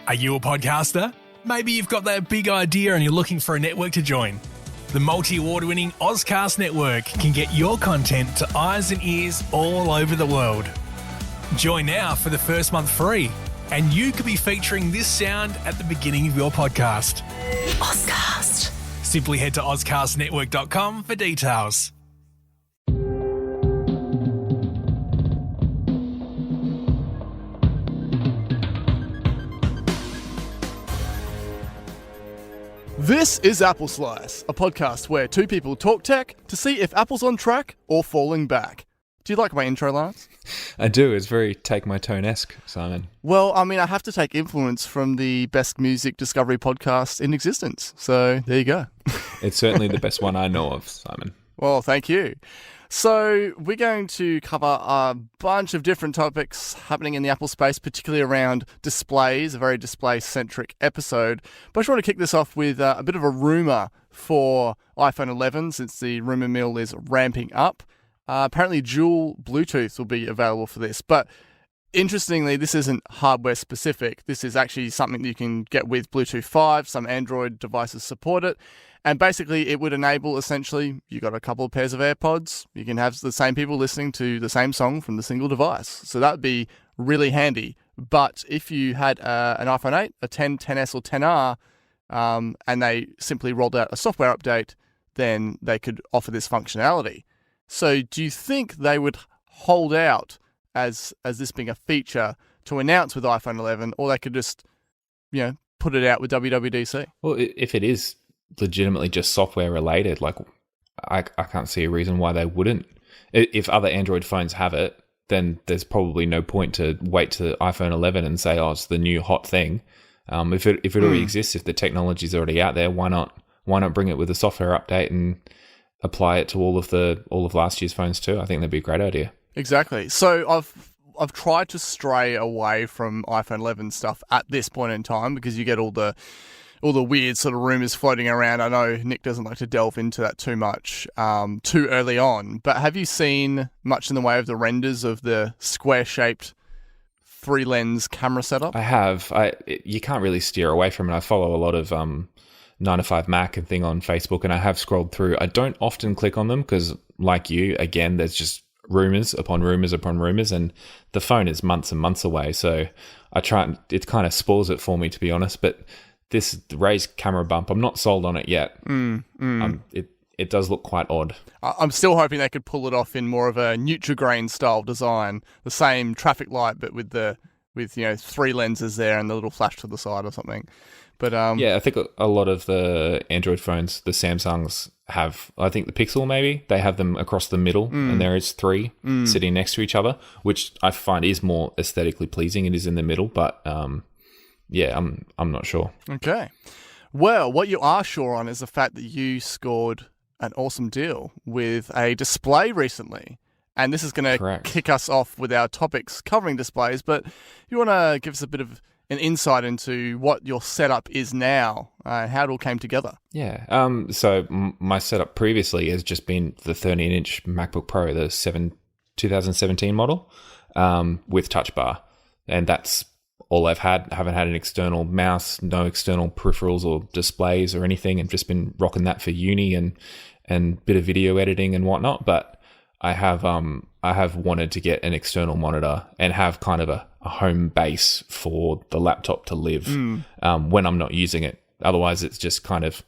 Are you a podcaster? Maybe you've got that big idea and you're looking for a network to join. The multi-award-winning Ozcast Network can get your content to eyes and ears all over the world. Join now for the first month free, and you could be featuring this sound at the beginning of your podcast. Ozcast. Simply head to ozcastnetwork.com for details. This is Apple Slice, a podcast where two people talk tech to see if Apple's on track or falling back. Do you like my intro, Lance? I do. It's very Take My Tone-esque, Simon. Well, I mean, I have to take influence from the best music discovery podcast in existence. So there you go. It's certainly the best one I know of, Simon. Well, thank you. So we're going to cover a bunch of different topics happening in the Apple space, particularly around displays, a very display-centric episode. But I just want to kick this off with a bit of a rumour for iPhone 11, since the rumour mill is ramping up. Apparently dual Bluetooth will be available for this. But interestingly, this isn't hardware-specific. This is actually something that you can get with Bluetooth 5. Some Android devices support it. And basically, it would enable, essentially, you got a couple of pairs of AirPods. You can have the same people listening to the same song from the single device. So that would be really handy. But if you had an iPhone 8, a 10, 10S or 10R, and they simply rolled out a software update, then they could offer this functionality. So do you think they would hold out as this being a feature to announce with iPhone 11, or they could just, put it out with WWDC? Well, if it is legitimately just software related, like I can't see a reason why they wouldn't. If other Android phones have it, then there's probably no point to wait to iPhone 11 and say, oh, it's the new hot thing. If it already exists, if the technology's already out there, why not bring it with a software update and apply it to all of last year's phones too? I think that'd be a great idea. Exactly. So I've tried to stray away from iPhone 11 stuff at this point in time, because you get all the weird sort of rumours floating around. I know Nick doesn't like to delve into that too much too early on, but have you seen much in the way of the renders of the square-shaped 3-lens camera setup? I have. You can't really steer away from it. I follow a lot of 9to5Mac and thing on Facebook, and I have scrolled through. I don't often click on them because, like you, again, there's just rumours upon rumours upon rumours, and the phone is months and months away. So I try, it kind of spoils it for me, to be honest, but this raised camera bump, I'm not sold on it yet. It does look quite odd. I'm still hoping they could pull it off in more of a Nutrigrain style design, the same traffic light, but with 3 lenses there and the little flash to the side or something. But yeah, I think a lot of the Android phones, the Samsungs have, I think the Pixel maybe, they have them across the middle, and there is 3 sitting next to each other, which I find is more aesthetically pleasing. It is in the middle, but yeah, I'm not sure. Okay. Well, what you are sure on is the fact that you scored an awesome deal with a display recently. And this is going to kick us off with our topics covering displays, but you want to give us a bit of an insight into what your setup is now and how it all came together. Yeah. So my setup previously has just been the 13-inch MacBook Pro, the 2017 model, with Touch Bar. And that's all I've had. I haven't had an external mouse, no external peripherals or displays or anything. I've just been rocking that for uni and bit of video editing and whatnot. But I have wanted to get an external monitor and have kind of a home base for the laptop to live when I'm not using it. Otherwise, it's just kind of,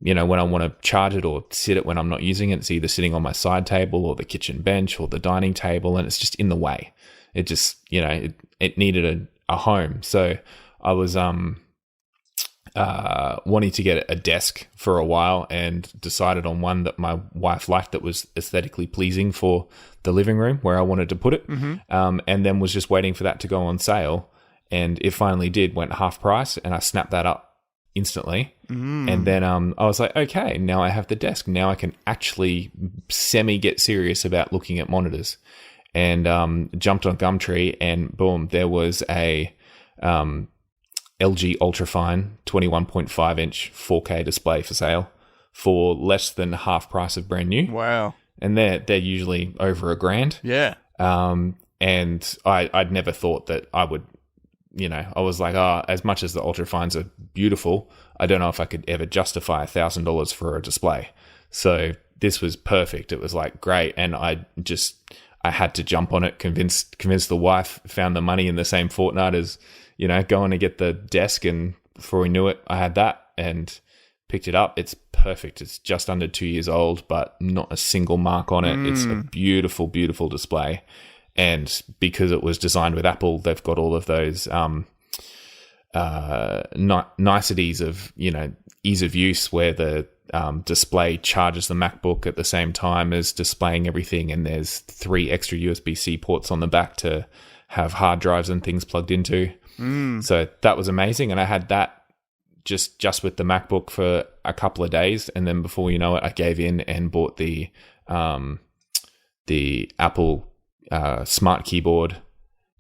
when I want to charge it or sit it when I'm not using it, it's either sitting on my side table or the kitchen bench or the dining table, and it's just in the way. It just, it needed a home. So I was wanting to get a desk for a while and decided on one that my wife liked that was aesthetically pleasing for the living room where I wanted to put it. And then was just waiting for that to go on sale. And it finally did, went half price, and I snapped that up instantly. And then I was like, okay, now I have the desk. Now I can actually get serious about looking at monitors. And jumped on Gumtree, and boom, there was a LG Ultrafine 21.5-inch 4K display for sale for less than half price of brand new. Wow. And they're usually over $1,000. Yeah. And I'd never thought that I would I was like, as much as the ultrafines are beautiful, I don't know if I could ever justify $1,000 for a display. So this was perfect. It was like great, and I had to jump on it. Convinced the wife. Found the money in the same fortnight as going to get the desk, and before we knew it, I had that and picked it up. It's perfect. It's just under 2 years old, but not a single mark on it. It's a beautiful, beautiful display. And because it was designed with Apple, they've got all of those niceties of, ease of use, where the display charges the MacBook at the same time as displaying everything. And there's 3 extra USB-C ports on the back to have hard drives and things plugged into. So that was amazing. And I had that just with the MacBook for a couple of days. And then before you know it, I gave in and bought the Apple Smart Keyboard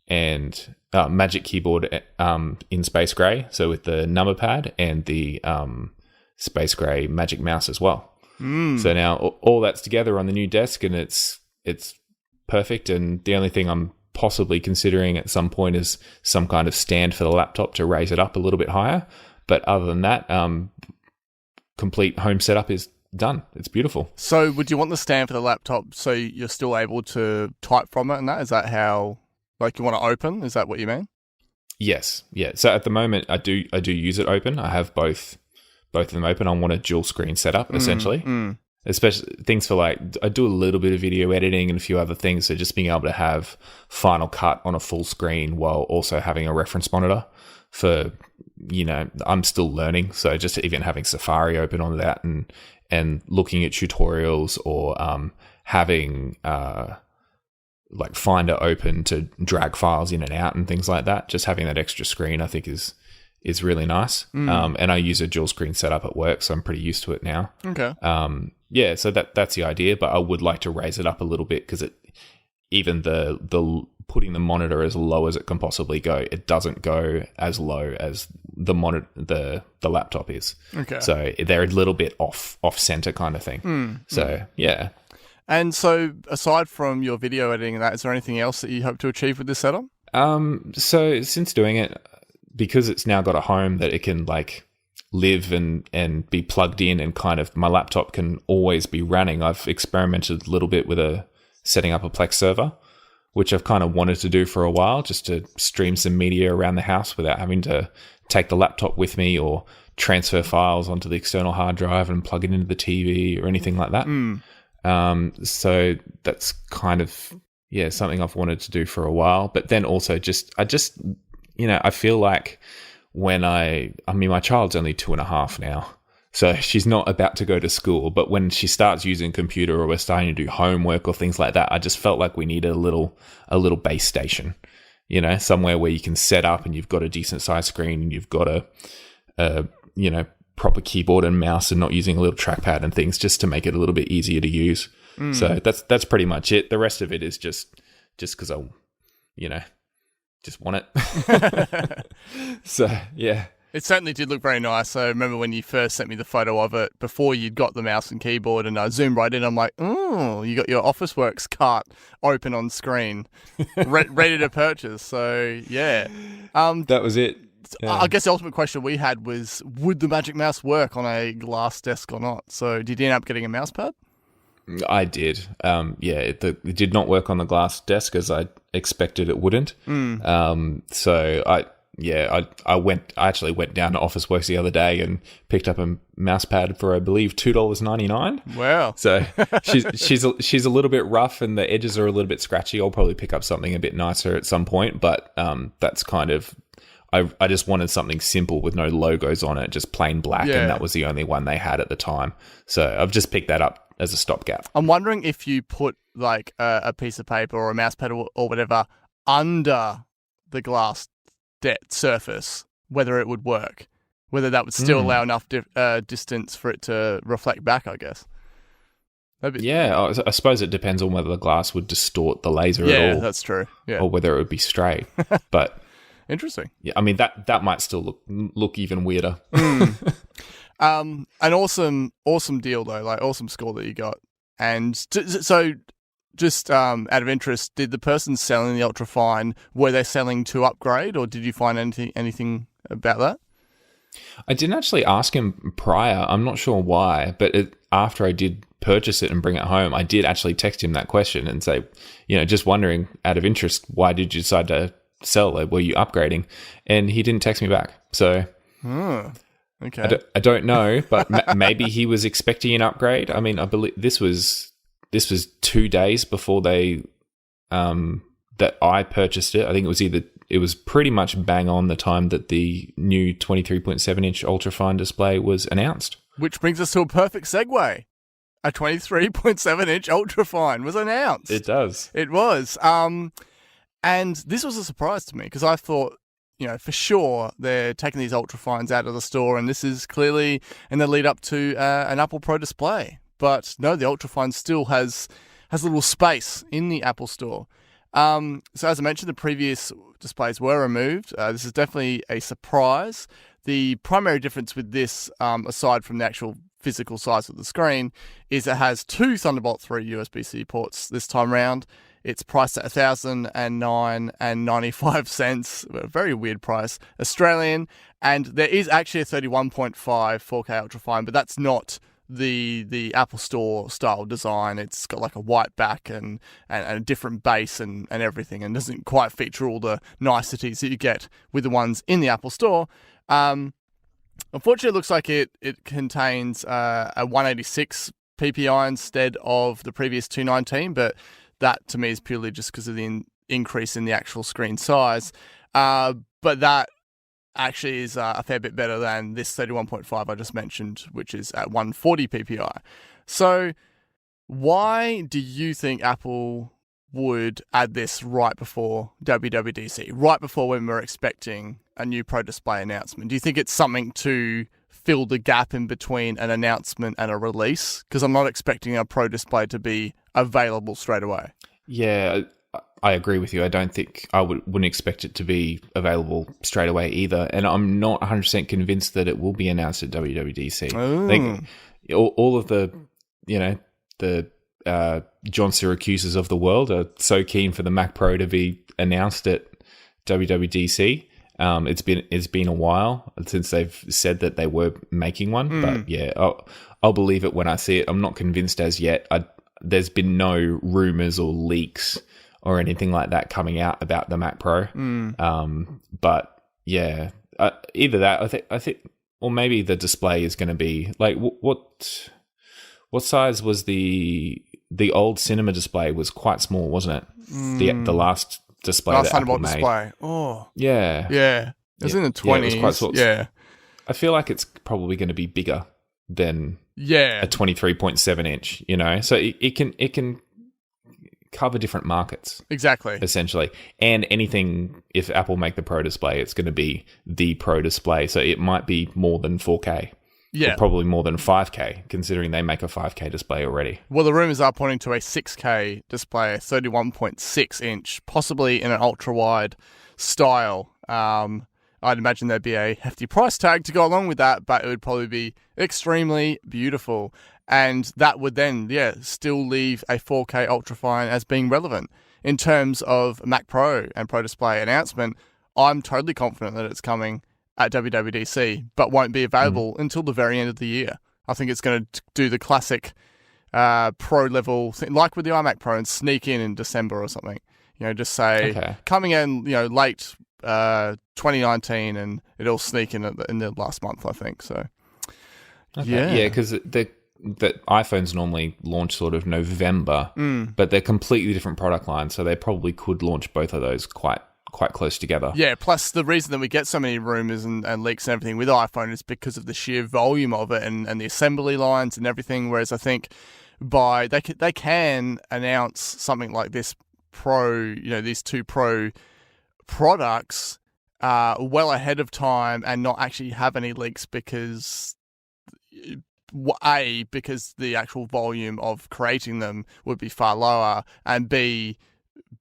and Magic Keyboard in Space Gray, so with the number pad, and the Space Gray Magic Mouse as well. So now all that's together on the new desk, and it's perfect. And the only thing I'm possibly considering at some point is some kind of stand for the laptop to raise it up a little bit higher. But other than that, complete home setup is done. It's beautiful. So would you want the stand for the laptop so you're still able to type from it, and that? Is that how, like, you want to open? Is that what you mean? Yes. Yeah. So at the moment, I do use it open. I have both of them open. I want a dual screen setup, essentially. Especially things for, like, I do a little bit of video editing and a few other things. So just being able to have Final Cut on a full screen while also having a reference monitor for, I'm still learning. So just even having Safari open on that and looking at tutorials, or having like Finder open to drag files in and out and things like that. Just having that extra screen, I think, is really nice. And I use a dual screen setup at work, so I'm pretty used to it now. Okay. Yeah, so that's the idea, but I would like to raise it up a little bit, because even the putting the monitor as low as it can possibly go, it doesn't go as low as the monitor, the laptop is. Okay. So they're a little bit off center kind of thing. So yeah. And so aside from your video editing and that, is there anything else that you hope to achieve with this setup? So since doing it, because it's now got a home that it can, like, live and be plugged in, and kind of my laptop can always be running, I've experimented a little bit with setting up a Plex server, which I've kind of wanted to do for a while, just to stream some media around the house without having to take the laptop with me or transfer files onto the external hard drive and plug it into the TV or anything like that. So that's kind of, something I've wanted to do for a while. But then also I feel like my child's only 2.5 now, so she's not about to go to school. But when she starts using computer, or we're starting to do homework or things like that, I just felt like we needed a little base station, somewhere where you can set up and you've got a decent size screen and you've got a proper keyboard and mouse, and not using a little trackpad and things, just to make it a little bit easier to use. So that's pretty much it. The rest of it is just because I, just want it. So yeah. It certainly did look very nice. I remember when you first sent me the photo of it, before you'd got the mouse and keyboard, and I zoomed right in. I'm like, oh, you got your Officeworks cart open on screen, ready to purchase. So yeah. That was it. Yeah. I guess the ultimate question we had was, would the Magic Mouse work on a glass desk or not? So did you end up getting a mouse pad? I did. It did not work on the glass desk, as I expected it wouldn't. So I actually went down to Officeworks the other day and picked up a mouse pad for, I believe, $2.99. Wow. So she's a little bit rough and the edges are a little bit scratchy. I'll probably pick up something a bit nicer at some point, but that's kind of, I just wanted something simple with no logos on it, just plain black, and that was the only one they had at the time. So I've just picked that up as a stopgap. I'm wondering if you put, like, a piece of paper or a mouse pad or whatever under the glass surface, whether it would work, whether that would still allow enough distance for it to reflect back, I guess. I suppose it depends on whether the glass would distort the laser at all. Yeah, that's true. Yeah. Or whether it would be straight. But interesting. Yeah, I mean, that might still look even weirder. An awesome deal though, like awesome score that you got. And so just out of interest, did the person selling the ultrafine, were they selling to upgrade, or did you find anything about that? I didn't actually ask him prior. I'm not sure why, but after I did purchase it and bring it home, I did actually text him that question and say, just wondering out of interest, why did you decide to sell it? Were you upgrading? And he didn't text me back. So okay. I don't know, but maybe he was expecting an upgrade. I mean, I believe this was 2 days before they that I purchased it. I think it was pretty much bang on the time that the new 23.7-inch ultrafine display was announced. Which brings us to a perfect segue. A 23.7-inch ultrafine was announced. It does. It was. And this was a surprise to me because I thought, for sure they're taking these ultrafines out of the store, and this is clearly in the lead up to an Apple Pro display. But no, the ultrafine still has a little space in the Apple Store. So as I mentioned, the previous displays were removed. This is definitely a surprise. The primary difference with this, aside from the actual physical size of the screen, is it has two Thunderbolt 3 USB-C ports this time round. It's priced at $1,009.95, a very weird price, Australian, and there is actually a 31.5 4K ultrafine, but that's not the Apple Store style design. It's got like a white back and a different base and everything, and doesn't quite feature all the niceties that you get with the ones in the Apple Store. Unfortunately, it looks like it contains a 186 PPI instead of the previous 219, but that to me is purely just because of the increase in the actual screen size. But that actually is a fair bit better than this 31.5 I just mentioned, which is at 140 PPI. So why do you think Apple would add this right before WWDC, right before when we're expecting a new Pro Display announcement? Do you think it's something to fill the gap in between an announcement and a release? Because I'm not expecting a Pro Display to be available straight away. Yeah, I agree with you. I don't think I wouldn't expect it to be available straight away either. And I'm not 100% convinced that it will be announced at WWDC. I think all of the John Syracuses of the world are so keen for the Mac Pro to be announced at WWDC. It's been a while since they've said that they were making one, but yeah, I'll believe it when I see it. I'm not convinced as yet. There's been no rumors or leaks or anything like that coming out about the Mac Pro. But yeah, either that, I think, or maybe the display is going to be like what size was the old cinema display? Was quite small, wasn't it? The last display that Apple made. Display. Oh, yeah. It was in the 20s. Yeah, it was quite small. Yeah. I feel like it's probably going to be bigger than a 23.7 inch. So it can cover different markets. Exactly. Essentially. And anything, if Apple make the Pro Display, it's going to be the Pro Display. So it might be more than 4K. Yeah. Or probably more than 5K, considering they make a 5K display already. Well, the rumors are pointing to a 6K display, a 31.6 inch, possibly in an ultra-wide style. I'd imagine there'd be a hefty price tag to go along with that, but it would probably be extremely beautiful. And that would then, still leave a 4K ultrafine as being relevant. In terms of Mac Pro and Pro Display announcement, I'm totally confident that it's coming at WWDC, but won't be available until the very end of the year. I think it's going to do the classic Pro level thing, like with the iMac Pro, and sneak in December or something. Just say coming in, late 2019, and it'll sneak in the last month, I think. So, because the iPhones normally launch sort of November, but they're completely different product lines, so they probably could launch both of those quite close together. Yeah, plus the reason that we get so many rumors and leaks and everything with iPhone is because of the sheer volume of it and the assembly lines and everything, whereas I think they can announce something like this Pro, these two Pro products well ahead of time and not actually have any leaks because because the actual volume of creating them would be far lower, and B,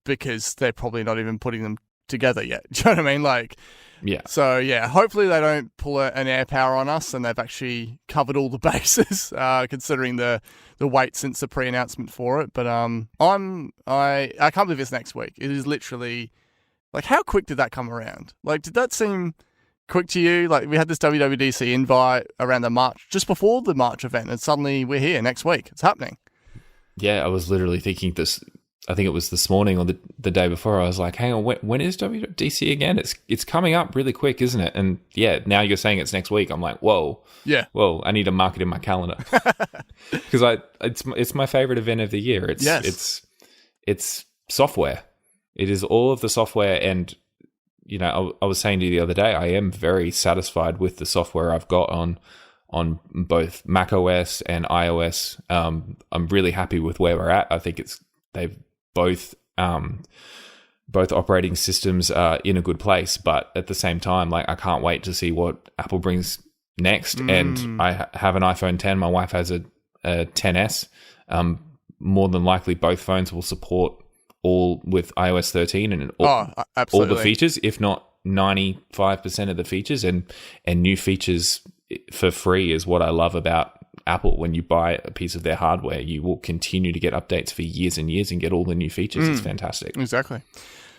because they're probably not even putting them together yet. Do you know what I mean? Like, Yeah. so yeah, hopefully they don't pull an Air Power on us, and they've actually covered all the bases, considering the wait since the pre-announcement for it. But I can't believe it's next week. It is literally, like, how quick did that come around? Like, did that seem quick to you? Like, we had this WWDC invite around the March, just before the March event, and suddenly we're here next week. It's happening. Yeah, I was literally thinking this. I think it was this morning or the day before. I was like, hang on, when is WWDC again? It's coming up really quick, isn't it? And yeah, now you're saying it's next week. I'm like, whoa. Yeah. Whoa, I need to mark it in my calendar. Because it's my favorite event of the year. It's software. It is all of the software. And, you know, I was saying to you the other day, I am very satisfied with the software I've got on both Mac OS and iOS. I'm really happy with where we're at. I think they've both operating systems are in a good place, but at the same time, like, I can't wait to see what Apple brings next. And I have an iPhone 10. My wife has a 10s. More than likely, both phones will support all with iOS 13 and all the features, if not 95% of the features, and new features for free is what I love about Apple. When you buy a piece of their hardware, you will continue to get updates for years and years and get all the new features. It's fantastic. Exactly.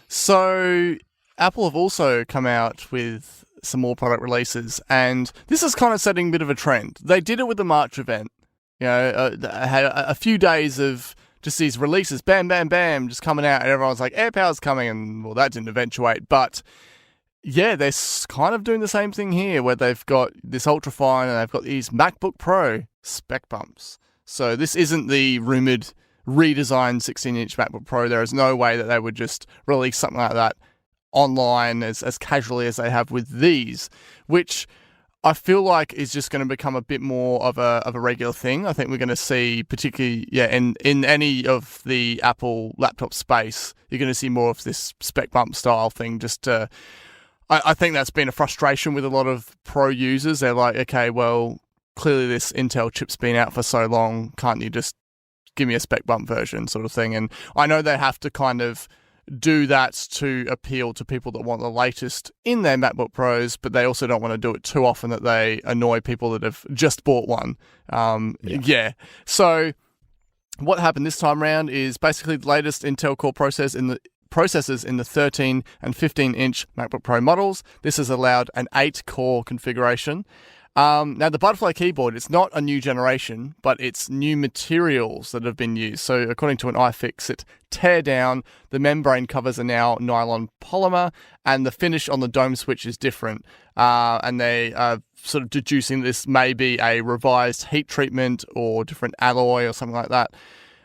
So Apple have also come out with some more product releases, and this is kind of setting a bit of a trend. They did it with the March event. You know, had a few days of just these releases, bam, bam, bam, just coming out, and everyone's like, AirPower's coming, and well, that didn't eventuate. But yeah, they're kind of doing the same thing here, where they've got this ultrafine and they've got these MacBook Pro spec bumps. So this isn't the rumored redesigned 16-inch MacBook Pro. There is no way that they would just release something like that online as casually as they have with these, which I feel like is just going to become a bit more of a regular thing. I think we're going to see, particularly, in any of the Apple laptop space, you're going to see more of this spec bump style thing. I think that's been a frustration with a lot of Pro users. They're like, okay, well, clearly this Intel chip's been out for so long. Can't you just give me a spec bump version sort of thing? And I know they have to kind of do that to appeal to people that want the latest in their MacBook Pros, but they also don't want to do it too often that they annoy people that have just bought one. So what happened this time around is basically the latest Intel Core processors in the 13 and 15-inch MacBook Pro models. This has allowed an 8-core configuration. Now, the Butterfly keyboard, it's not a new generation, but it's new materials that have been used. So according to an iFixit teardown, the membrane covers are now nylon polymer, and the finish on the dome switch is different. And they are sort of deducing this may be a revised heat treatment or different alloy or something like that.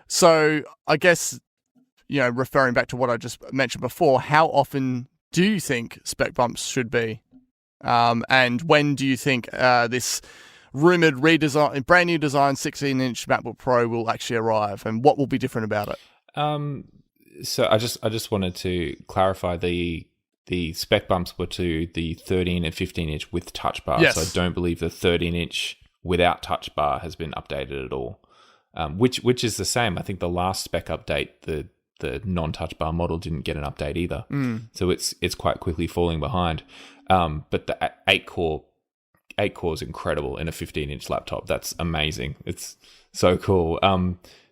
So I guess, you know, referring back to what I just mentioned before, how often do you think spec bumps should be? And when do you think this rumored redesign, brand new design 16-inch MacBook Pro will actually arrive, and what will be different about it? So I just wanted to clarify the spec bumps were to the 13 and 15-inch with touch bar. Yes. So I don't believe the 13-inch without touch bar has been updated at all. Which is the same. I think the last spec update, the non-touch bar model didn't get an update either. So it's quite quickly falling behind. But the 8-core is incredible in a 15-inch laptop. That's amazing. It's so cool.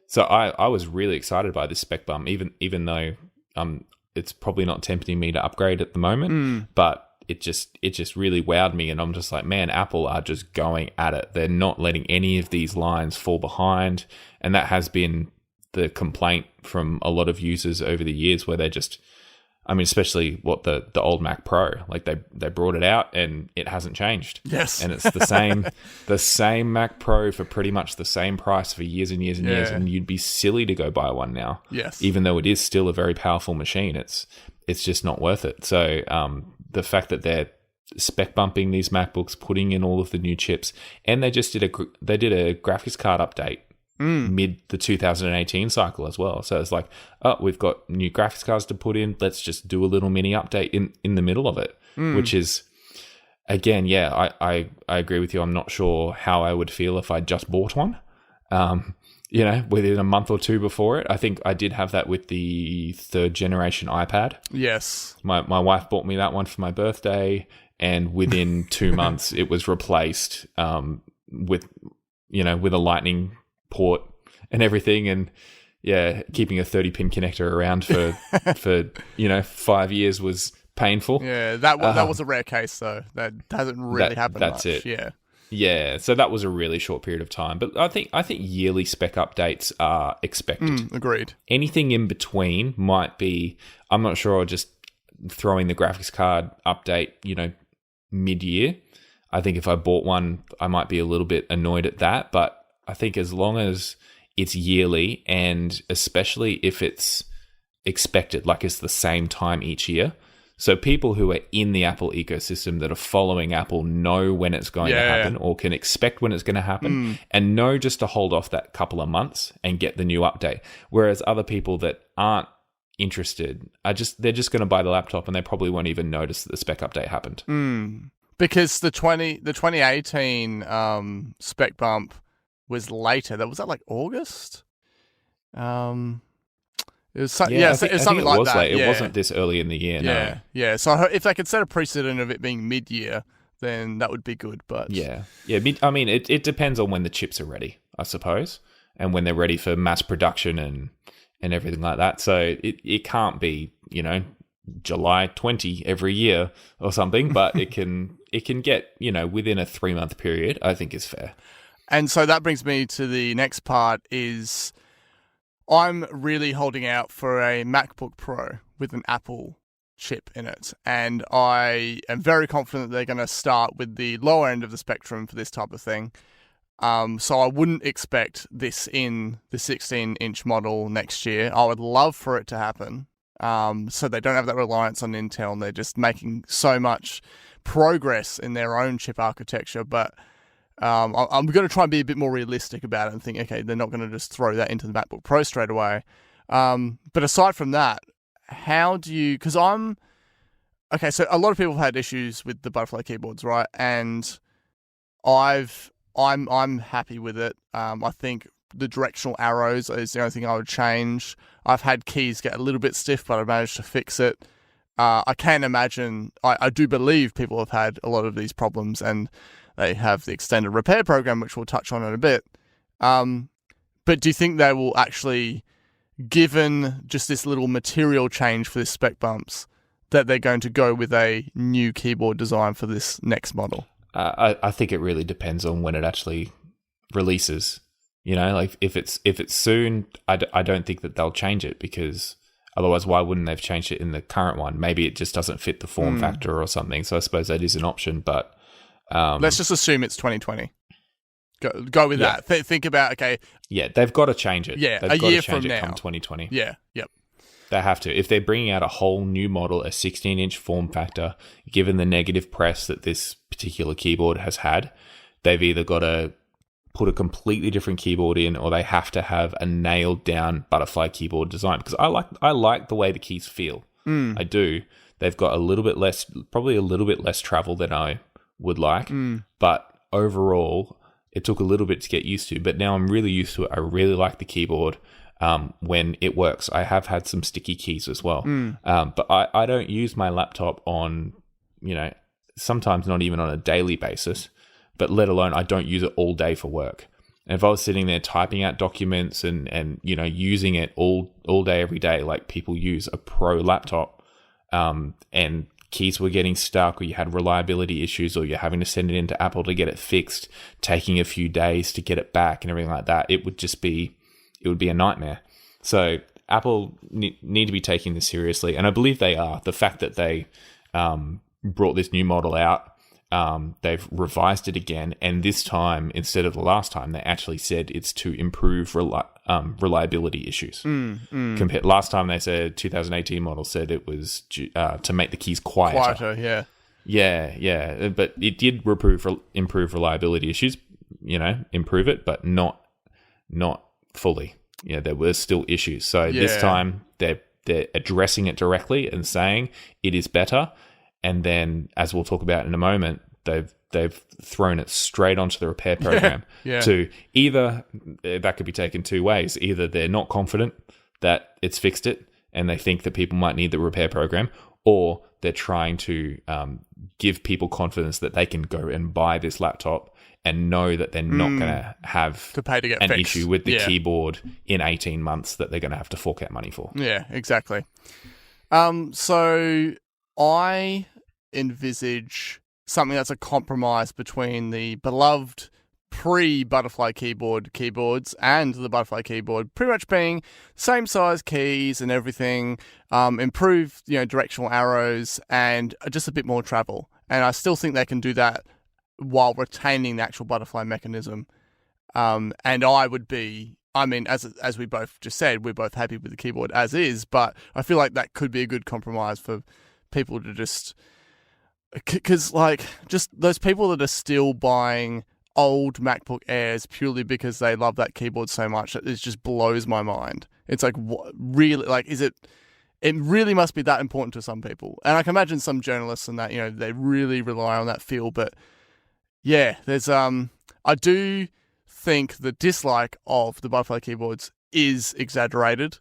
So I was really excited by this spec bump, even though it's probably not tempting me to upgrade at the moment, but it just really wowed me, and I'm just like, man, Apple are just going at it. They're not letting any of these lines fall behind, and that has been the complaint from a lot of users over the years, where they just, I mean, especially the old Mac Pro, like they brought it out and it hasn't changed. Yes. And it's the same Mac Pro for pretty much the same price for years and years and years, and you'd be silly to go buy one now. Yes. Even though it is still a very powerful machine, it's just not worth it. So the fact that they're spec bumping these MacBooks, putting in all of the new chips, and they just did a graphics card update mid the 2018 cycle as well. So it's like, oh, we've got new graphics cards to put in. Let's just do a little mini update in the middle of it, which is, again, I agree with you. I'm not sure how I would feel if I just bought one. within a month or two before it. I think I did have that with the 3rd generation iPad. Yes. My wife bought me that one for my birthday, and within 2 months it was replaced with a lightning port and everything, and keeping a 30-pin connector around for 5 years was painful. Yeah, that was a rare case though. That hasn't really happened that's much. It. Yeah, so that was a really short period of time. But I think yearly spec updates are expected. Agreed. Anything in between might be, I'm not sure, just throwing the graphics card update, mid-year. I think if I bought one, I might be a little bit annoyed at that. But I think as long as it's yearly, and especially if it's expected, like it's the same time each year. So people who are in the Apple ecosystem that are following Apple know when it's going to happen, or can expect when it's going to happen, and know just to hold off that couple of months and get the new update. Whereas other people that aren't interested they're just going to buy the laptop, and they probably won't even notice that the spec update happened. Because the 2018 spec bump was later. Was that like August? It was something like that. Late. It wasn't this early in the year. No. Yeah. So if they could set a precedent of it being mid-year, then that would be good. But it depends on when the chips are ready, I suppose, and when they're ready for mass production and everything like that. So it can't be July 20 every year or something, but it can get within a 3-month period. I think is fair. And so that brings me to the next part is, I'm really holding out for a MacBook Pro with an Apple chip in it. And I am very confident that they're going to start with the lower end of the spectrum for this type of thing. So I wouldn't expect this in the 16-inch model next year. I would love for it to happen. So they don't have that reliance on Intel, and they're just making so much progress in their own chip architecture. But I'm going to try and be a bit more realistic about it and think, okay, they're not going to just throw that into the MacBook Pro straight away. But aside from that, how do you... Because so a lot of people have had issues with the Butterfly keyboards, right? And I'm happy with it. I think the directional arrows is the only thing I would change. I've had keys get a little bit stiff, but I managed to fix it. I can imagine... I do believe people have had a lot of these problems, and they have the extended repair program, which we'll touch on in a bit. But do you think they will actually, given just this little material change for this spec bumps, that they're going to go with a new keyboard design for this next model? I think it really depends on when it actually releases. Like if it's soon, I don't think that they'll change it, because otherwise why wouldn't they've changed it in the current one? Maybe it just doesn't fit the form factor or something. So I suppose that is an option, but... let's just assume it's 2020. Go with that. Think about, okay. Yeah, they've got to change it. Yeah, they've a got year to change from it now. come 2020. Yeah, yep. They have to. If they're bringing out a whole new model, a 16-inch form factor, given the negative press that this particular keyboard has had, they've either got to put a completely different keyboard in, or they have to have a nailed-down Butterfly keyboard design. Because I like the way the keys feel. I do. They've got probably a little bit less travel than I would like, but overall it took a little bit to get used to, but now I'm really used to it. I really like the keyboard when it works. I have had some sticky keys as well, but I don't use my laptop on, sometimes not even on a daily basis, but let alone I don't use it all day for work. And if I was sitting there typing out documents and using it all day every day, like people use a pro laptop, and keys were getting stuck, or you had reliability issues, or you're having to send it into Apple to get it fixed, taking a few days to get it back and everything like that, it would be a nightmare. So Apple need to be taking this seriously, and I believe they are. The fact that they brought this new model out, they've revised it again, and this time, instead of the last time, they actually said it's to improve reliability issues. Compared last time, they said 2018 model said it was to make the keys quieter. Yeah, but it did improve reliability issues. Improve it, but not fully. There were still issues. So this time they're addressing it directly and saying it is better. And then, as we'll talk about in a moment, they've thrown it straight onto the repair program. Yeah. To either that could be taken two ways. Either they're not confident that it's fixed it, and they think that people might need the repair program, or they're trying to give people confidence that they can go and buy this laptop and know that they're not going to have to pay to get an fixed. issue with the keyboard in 18 months that they're going to have to fork out money for. Yeah, exactly. So I envisage something that's a compromise between the beloved pre-Butterfly keyboards and the Butterfly keyboard, pretty much being same size keys and everything, improved directional arrows and just a bit more travel. And I still think they can do that while retaining the actual Butterfly mechanism. And I would be, as we both just said, we're both happy with the keyboard as is, but I feel like that could be a good compromise for people to just, because just those people that are still buying old MacBook Airs purely because they love that keyboard so much, it just blows my mind. It's like, what, really, it really must be that important to some people. And I can imagine some journalists and that, they really rely on that feel, but yeah, there's, I do think the dislike of the Butterfly keyboards is exaggerated,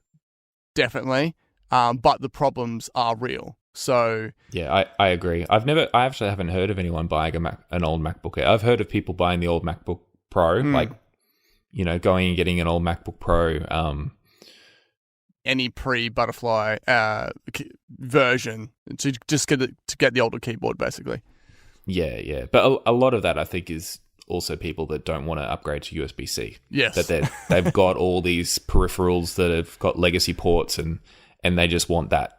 definitely, but the problems are real. So yeah, I agree. I actually haven't heard of anyone buying an old MacBook Air. I've heard of people buying the old MacBook Pro, going and getting an old MacBook Pro. Any pre-Butterfly version to just get the older keyboard, basically. Yeah. But a lot of that, I think, is also people that don't want to upgrade to USB-C. Yes. That they've got all these peripherals that have got legacy ports and they just want that,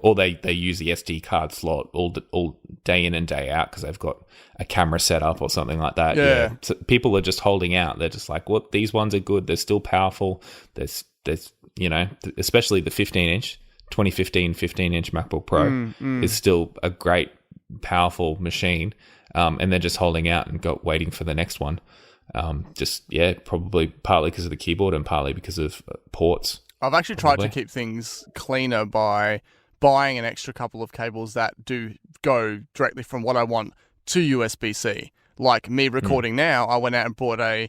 or they use the SD card slot all day in and day out because they've got a camera set up or something like that. Yeah. So people are just holding out. They're just like, well, these ones are good. They're still powerful. There's especially the 15-inch, 2015 15-inch MacBook Pro is still a great, powerful machine. And they're just holding out and waiting for the next one. Probably partly because of the keyboard and partly because of ports. I've actually tried to keep things cleaner by buying an extra couple of cables that do go directly from what I want to USB-C. Like me recording now, I went out and bought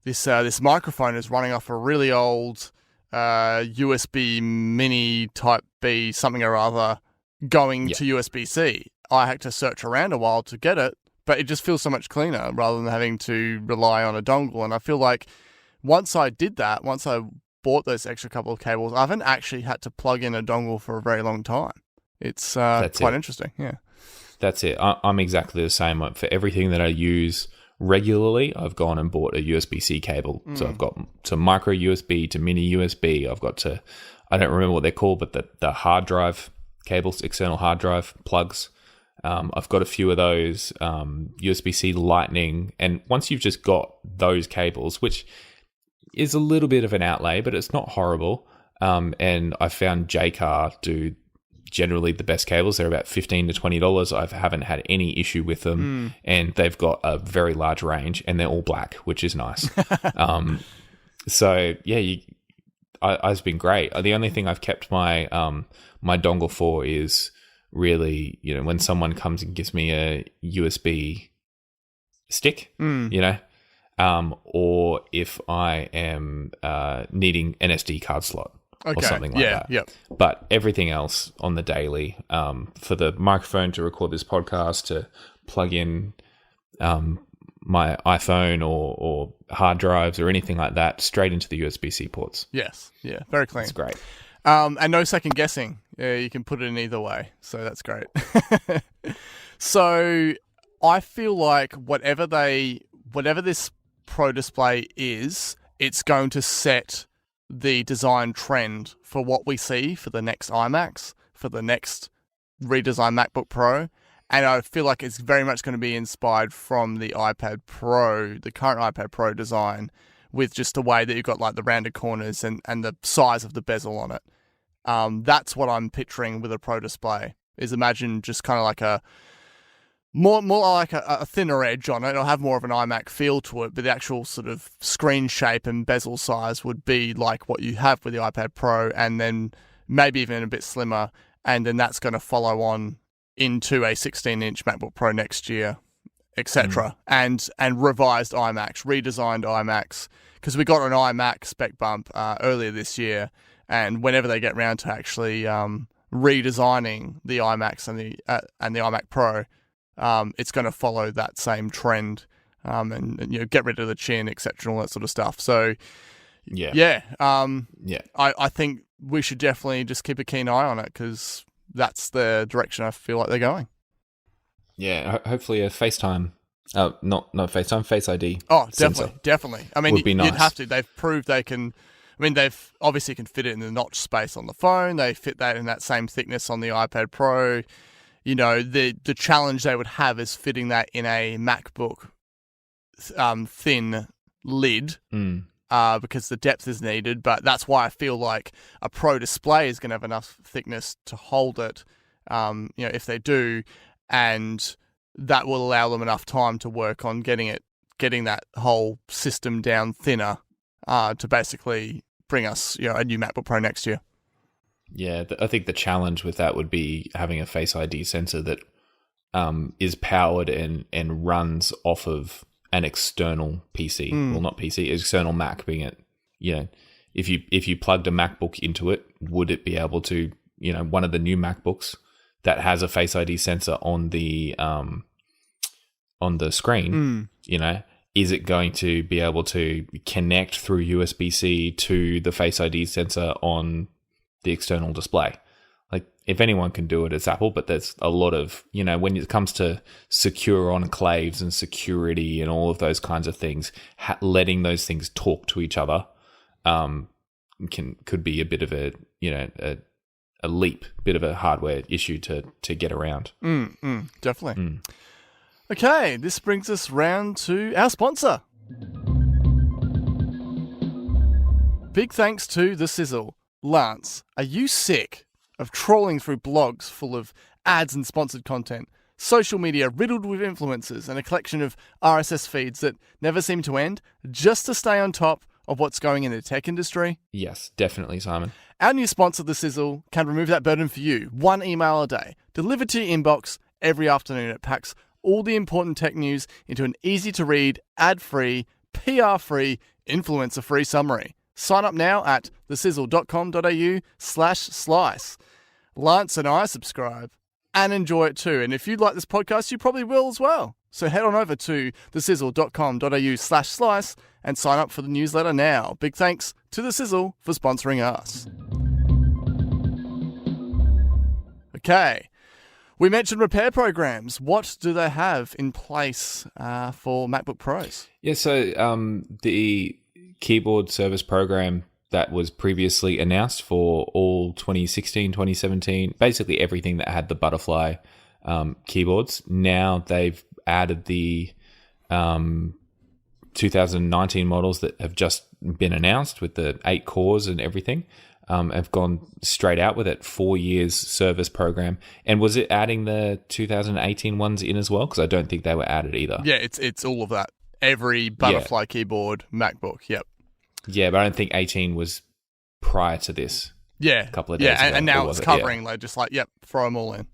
this microphone is running off a really old USB mini Type B something or other going to USB-C. I had to search around a while to get it, but it just feels so much cleaner rather than having to rely on a dongle. And I feel like once I did that, once I bought those extra couple of cables, I haven't actually had to plug in a dongle for a very long time. It's quite interesting. Yeah. That's it. I'm exactly the same. For everything that I use regularly, I've gone and bought a USB-C cable. So I've got to micro USB to mini USB. I've got to, I don't remember what they're called, but the hard drive cables, external hard drive plugs. I've got a few of those, USB-C Lightning. And once you've just got those cables, which is a little bit of an outlay, but it's not horrible. And I found Jcar do generally the best cables. They're about $15 to $20. I haven't had any issue with them. And they've got a very large range and they're all black, which is nice. So yeah, it's been great. The only thing I've kept my dongle for is really, when someone comes and gives me a USB stick, or if I am needing an SD card slot or something like that. Yep. But everything else on the daily, for the microphone to record this podcast, to plug in my iPhone or hard drives or anything like that, straight into the USB-C ports. Yes. Yeah. Very clean. It's great. And no second guessing. Yeah, you can put it in either way. So that's great. So I feel like whatever this Pro Display is, it's going to set the design trend for what we see for the next iMacs, for the next redesigned MacBook Pro. And I feel like it's very much going to be inspired from the iPad Pro, the current iPad Pro design, with just the way that you've got like the rounded corners and the size of the bezel on it. That's what I'm picturing with a Pro Display, is imagine just kind of like a more like a thinner edge on it. It'll have more of an iMac feel to it, but the actual sort of screen shape and bezel size would be like what you have with the iPad Pro, and then maybe even a bit slimmer, and then that's going to follow on into a 16-inch MacBook Pro next year, etc. And revised iMacs, redesigned iMacs, because we got an iMac spec bump earlier this year, and whenever they get around to actually redesigning the iMacs and the iMac Pro, it's going to follow that same trend, and get rid of the chin, etc., and all that sort of stuff. So I think we should definitely just keep a keen eye on it, because that's the direction I feel like they're going. Yeah, hopefully a FaceTime, not FaceTime, Face ID. Oh, sensor definitely. I mean, would be nice. You'd have to. They've proved they can. I mean, they've obviously can fit it in the notch space on the phone. They fit that in that same thickness on the iPad Pro. The challenge they would have is fitting that in a MacBook thin lid. Because the depth is needed, but that's why I feel like a Pro display is going to have enough thickness to hold it, if they do, and that will allow them enough time to work on getting that whole system down thinner, to basically bring us, a new MacBook Pro next year. Yeah, I think the challenge with that would be having a Face ID sensor that is powered and runs off of an external PC. Well, not PC, external Mac, being it, if you plugged a MacBook into it, would it be able to, one of the new MacBooks that has a Face ID sensor on the screen, is it going to be able to connect through USB-C to the Face ID sensor on the external display? Like, if anyone can do it, it's Apple, but there's a lot of, when it comes to secure enclaves and security and all of those kinds of things, letting those things talk to each other could be a bit of a leap, bit of a hardware issue to get around. Definitely. Okay, this brings us round to our sponsor. Big thanks to The Sizzle. Lance, are you sick of trawling through blogs full of ads and sponsored content, social media riddled with influencers, and a collection of RSS feeds that never seem to end, just to stay on top of what's going in the tech industry? Yes, definitely, Simon. Our new sponsor, The Sizzle, can remove that burden for you. One email a day, delivered to your inbox every afternoon. It packs all the important tech news into an easy-to-read, ad-free, PR-free, influencer-free summary. Sign up now at thesizzle.com.au/slice. Lance and I subscribe and enjoy it too. And if you like this podcast, you probably will as well. So head on over to thesizzle.com.au/slice and sign up for the newsletter now. Big thanks to The Sizzle for sponsoring us. Okay. We mentioned repair programs. What do they have in place for MacBook Pros? Yeah, so the keyboard service program that was previously announced for all 2016, 2017, basically everything that had the butterfly keyboards. Now they've added the 2019 models that have just been announced with the 8 cores and everything. Have gone straight out with it, 4 years service program. And was it adding the 2018 ones in as well? Because I don't think they were added either. Yeah, it's all of that. Every butterfly keyboard MacBook, yep. Yeah, but I don't think 18 was prior to this. Yeah. A couple of days ago. And now it's covering, like, just like, throw them all in.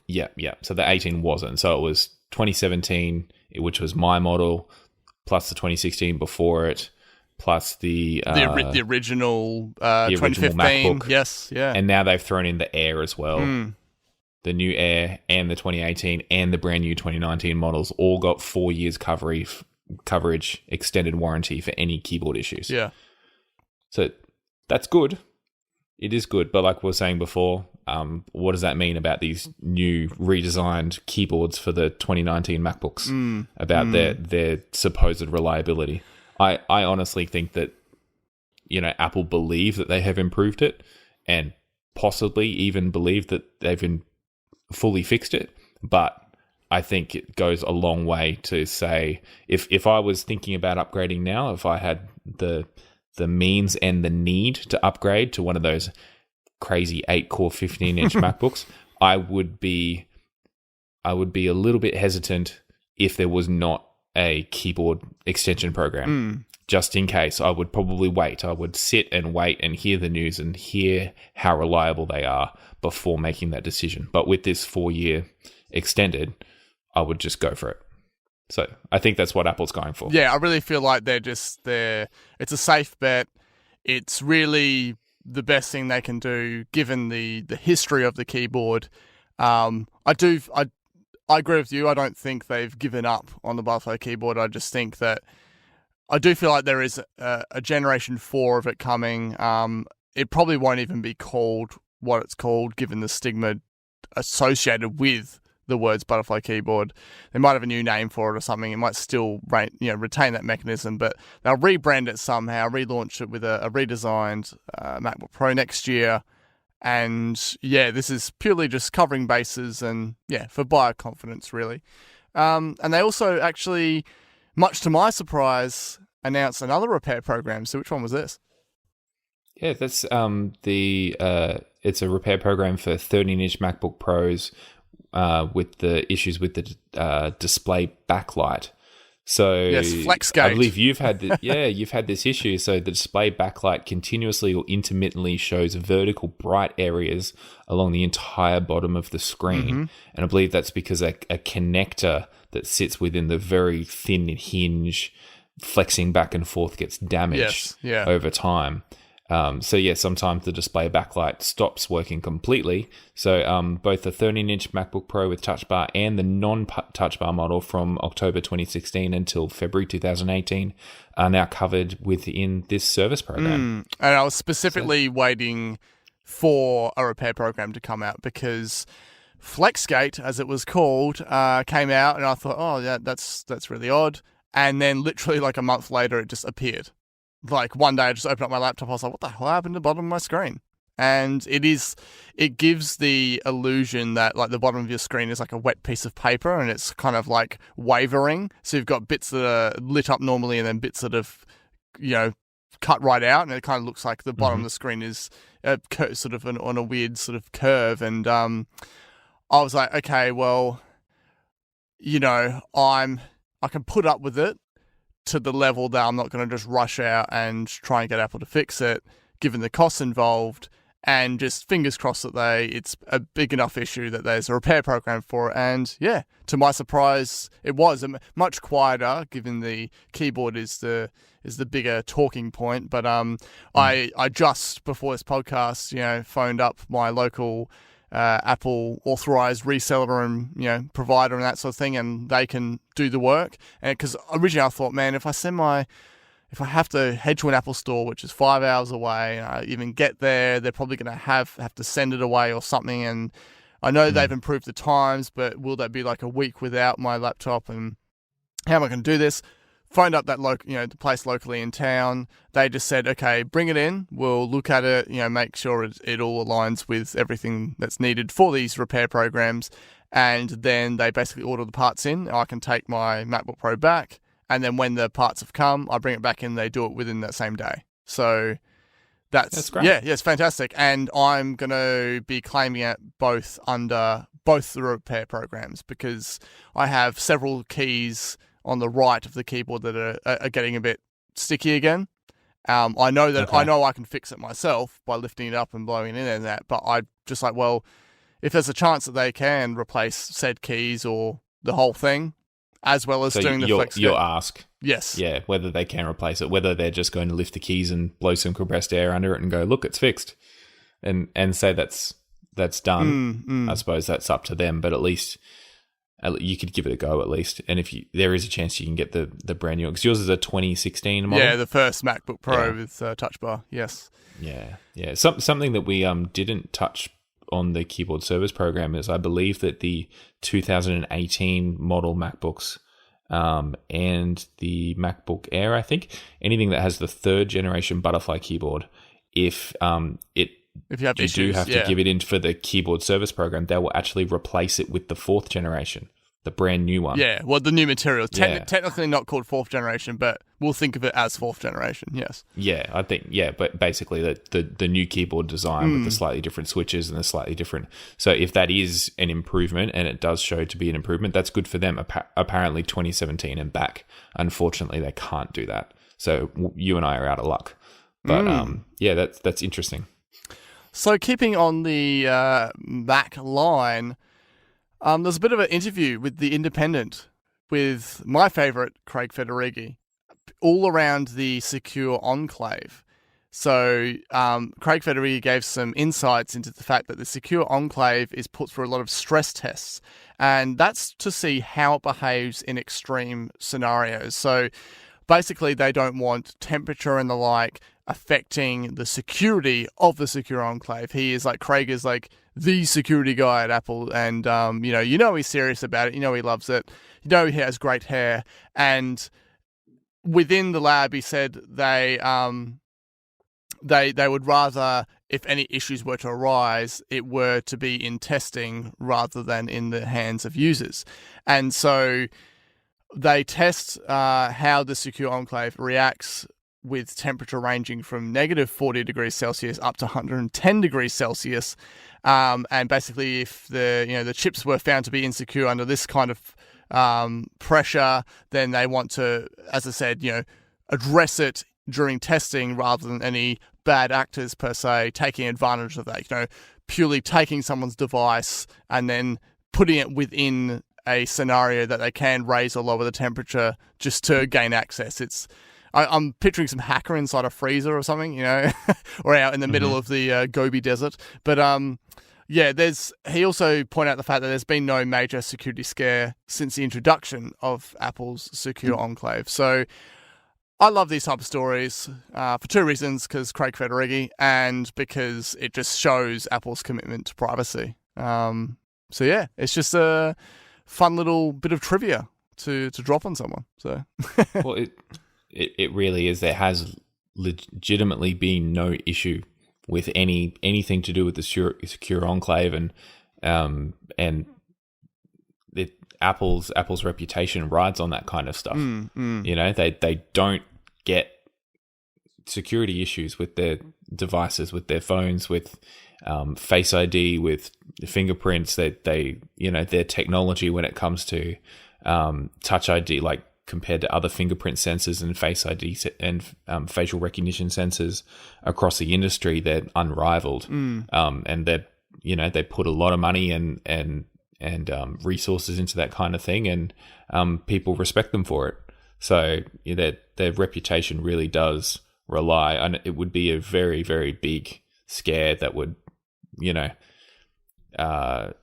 Yeah. So the 18 wasn't. So it was 2017, which was my model, plus the 2016 before it, plus the original 2015 MacBook. Yes, yeah. And now they've thrown in the Air as well. The new Air and the 2018 and the brand new 2019 models all got 4 years coverage, extended warranty for any keyboard issues. Yeah. So that's good. It is good. But like we were saying before, what does that mean about these new redesigned keyboards for the 2019 MacBooks? About their supposed reliability? I honestly think that, Apple believe that they have improved it and possibly even believe that they've fully fixed it. But I think it goes a long way to say, if I was thinking about upgrading now, if I had the means and the need to upgrade to one of those crazy 8-core 15-inch MacBooks, I would be a little bit hesitant if there was not a keyboard extension program. Just in case, I would probably wait. I would sit and wait and hear the news and hear how reliable they are before making that decision. But with this 4-year extended, I would just go for it. So I think that's what Apple's going for. Yeah, I really feel like it's a safe bet. It's really the best thing they can do given the history of the keyboard. I agree with you. I don't think they've given up on the Butterfly keyboard. I just think that I do feel like there is a generation 4 of it coming. It probably won't even be called what it's called, given the stigma associated with the words Butterfly keyboard. They might have a new name for it or something. It might still retain that mechanism, but they'll rebrand it somehow, relaunch it with a redesigned MacBook Pro next year. And yeah, this is purely just covering bases and for buyer confidence, really. And they also actually, much to my surprise, announced another repair program. So which one was this? Yeah, that's it's a repair program for 13-inch MacBook Pros with the issues with the display backlight. So yes, FlexGate. I believe you've had this issue. So the display backlight continuously or intermittently shows vertical bright areas along the entire bottom of the screen, and I believe that's because a connector that sits within the very thin hinge flexing back and forth gets damaged over time. Sometimes the display backlight stops working completely. So both the 13-inch MacBook Pro with Touch Bar and the non-Touch Bar model from October 2016 until February 2018 are now covered within this service program. And I was specifically waiting for a repair program to come out because FlexGate, as it was called, came out, and I thought, oh, yeah, that's really odd. And then literally like a month later, it just appeared. Like one day I just opened up my laptop, I was like, what the hell happened to the bottom of my screen? And it gives the illusion that like the bottom of your screen is like a wet piece of paper and it's kind of like wavering. So you've got bits that are lit up normally and then bits that have, cut right out, and it kind of looks like the bottom of the screen is sort of on a weird sort of curve. And I was like, okay, well, I can put up with it to the level that I'm not going to just rush out and try and get Apple to fix it, given the costs involved, and just fingers crossed that it's a big enough issue that there's a repair program for it. And yeah, to my surprise, it was much quieter, given the keyboard is the bigger talking point. But I just before this podcast, phoned up my local Apple authorized reseller and provider and that sort of thing, and they can do the work. And because originally I thought, man, if I have to head to an Apple store, which is 5 hours away, and I even get there, they're probably going to have to send it away or something. And I know they've improved the times, but will that be like a week without my laptop? And how am I going to do this? Phoned up that the place locally in town. They just said, okay, bring it in. We'll look at it, make sure it all aligns with everything that's needed for these repair programs. And then they basically order the parts in. I can take my MacBook Pro back. And then when the parts have come, I bring it back in. They do it within that same day. So that's great. Yeah, it's fantastic. And I'm going to be claiming it both under both the repair programs because I have several keys on the right of the keyboard that are getting a bit sticky again. I know that I can fix it myself by lifting it up and blowing it in and that, but I just like, well, if there's a chance that they can replace said keys or the whole thing, as well as doing the flex. You'll ask. Yes. Yeah, whether they can replace it, whether they're just going to lift the keys and blow some compressed air under it and go, look, it's fixed, and say that's done. I suppose that's up to them, but at least you could give it a go at least. And if there is a chance you can get the brand new, because yours is a 2016 model. Yeah, the first MacBook Pro with Touch Bar. Yes. Yeah. Something that we didn't touch on the keyboard service program is I believe that the 2018 model MacBooks and the MacBook Air, I think, anything that has the third generation Butterfly keyboard, if you do have to give it in for the keyboard service program, they will actually replace it with the fourth generation, the brand new one. Yeah, well, the new material. Yeah. Technically not called 4th generation, but we'll think of it as 4th generation, yes. Yeah, I think, but basically the new keyboard design with the slightly different switches and the slightly different. So if that is an improvement, and it does show to be an improvement, that's good for them. Apparently 2017 and back. Unfortunately, they can't do that. So you and I are out of luck. But that's interesting. So keeping on the Mac line, there's a bit of an interview with The Independent with my favourite, Craig Federighi, all around the secure enclave. So Craig Federighi gave some insights into the fact that the secure enclave is put through a lot of stress tests, and that's to see how it behaves in extreme scenarios. So basically, they don't want temperature and the like affecting the security of the secure enclave. Craig is like the security guy at Apple, and you know he's serious about it. You know he loves it. You know he has great hair, and within the lab, he said they would rather, if any issues were to arise, it were to be in testing rather than in the hands of users, and so they test how the secure enclave reacts with temperature ranging from negative 40 degrees Celsius up to 110 degrees Celsius. And basically, if the chips were found to be insecure under this kind of pressure, then they want to, as I said, address it during testing rather than any bad actors per se taking advantage of that. Purely taking someone's device and then putting it within a scenario that they can raise or lower the temperature just to gain access. I'm picturing some hacker inside a freezer or something, or out in the middle of the Gobi Desert. But he also pointed out the fact that there's been no major security scare since the introduction of Apple's secure enclave. So I love these type of stories for two reasons: because Craig Federighi, and because it just shows Apple's commitment to privacy. It's just a fun little bit of trivia to drop on someone. So well, it really is. There has legitimately been no issue with anything to do with the secure enclave, and Apple's reputation rides on that kind of stuff. They don't get security issues with their devices, with their phones, with Face ID, with fingerprints. Their technology when it comes to Touch ID, like compared to other fingerprint sensors and Face ID and facial recognition sensors across the industry, they're unrivaled. And they put a lot of money and resources into that kind of thing, and people respect them for it. So their reputation really does rely, and it would be a very, very big scare that would,